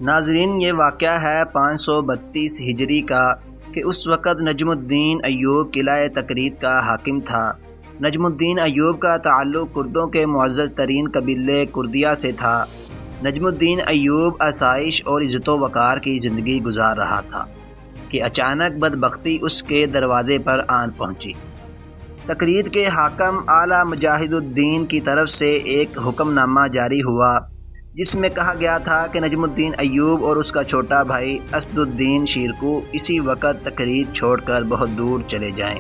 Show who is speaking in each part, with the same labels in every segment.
Speaker 1: ناظرین، یہ واقعہ ہے 532 ہجری کا کہ اس وقت نجم الدین ایوب قلعہ تکریت کا حاکم تھا۔ نجم الدین ایوب کا تعلق کردوں کے معزز ترین قبیلے کردیہ سے تھا۔ نجم الدین ایوب آسائش اور عزت و وقار کی زندگی گزار رہا تھا کہ اچانک بدبختی اس کے دروازے پر آن پہنچی۔ تکریت کے حاکم اعلیٰ مجاہد الدین کی طرف سے ایک حکم نامہ جاری ہوا جس میں کہا گیا تھا کہ نجم الدین ایوب اور اس کا چھوٹا بھائی اسد الدین شیرکو اسی وقت تکریت چھوڑ کر بہت دور چلے جائیں۔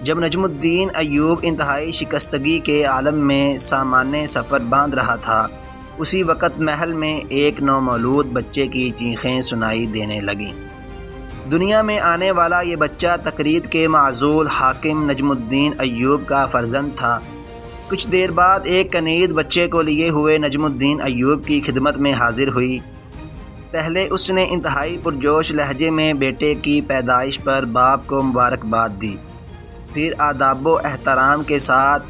Speaker 1: جب نجم الدین ایوب انتہائی شکستگی کے عالم میں سامانِ سفر باندھ رہا تھا، اسی وقت محل میں ایک نومولود بچے کی چیخیں سنائی دینے لگیں۔ دنیا میں آنے والا یہ بچہ تکریت کے معزول حاکم نجم الدین ایوب کا فرزند تھا۔ کچھ دیر بعد ایک کنید بچے کو لیے ہوئے نجم الدین ایوب کی خدمت میں حاضر ہوئی۔ پہلے اس نے انتہائی پرجوش لہجے میں بیٹے کی پیدائش پر باپ کو مبارکباد دی، پھر آداب و احترام کے ساتھ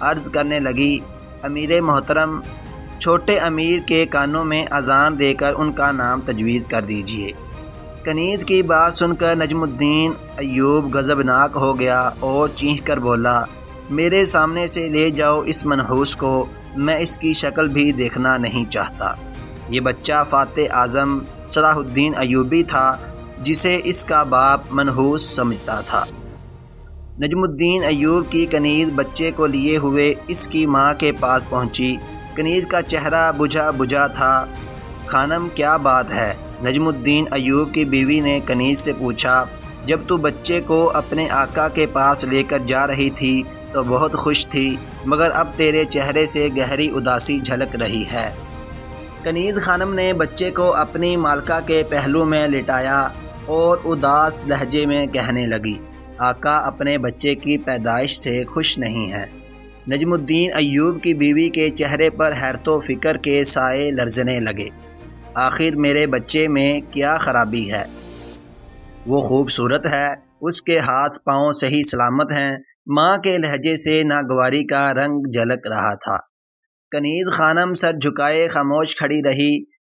Speaker 1: عرض کرنے لگی، امیر محترم، چھوٹے امیر کے کانوں میں اذان دے کر ان کا نام تجویز کر دیجیے۔ کنیز کی بات سن کر نجم الدین ایوب غضبناک ہو گیا اور چیخ کر بولا، میرے سامنے سے لے جاؤ اس منحوس کو، میں اس کی شکل بھی دیکھنا نہیں چاہتا۔ یہ بچہ فاتح اعظم صلاح الدین ایوبی تھا جسے اس کا باپ منحوس سمجھتا تھا۔ نجم الدین ایوب کی کنیز بچے کو لیے ہوئے اس کی ماں کے پاس پہنچی۔ کنیز کا چہرہ بجھا بجھا تھا۔ خانم، کیا بات ہے؟ نجم الدین ایوب کی بیوی نے کنیز سے پوچھا۔ جب تو بچے کو اپنے آقا کے پاس لے کر جا رہی تھی تو بہت خوش تھی، مگر اب تیرے چہرے سے گہری اداسی جھلک رہی ہے۔ کنیز خانم نے بچے کو اپنی مالکہ کے پہلو میں لٹایا اور اداس لہجے میں کہنے لگی، آقا اپنے بچے کی پیدائش سے خوش نہیں ہے۔ نجم الدین ایوب کی بیوی کے چہرے پر حیرت و فکر کے سائے لرزنے لگے۔ آخر میرے بچے میں کیا خرابی ہے؟ وہ خوبصورت ہے، اس کے ہاتھ پاؤں صحیح سلامت ہیں۔ ماں کے لہجے سے ناگواری کا رنگ جھلک رہا تھا۔ کنیز خانم سر جھکائے خاموش کھڑی رہی۔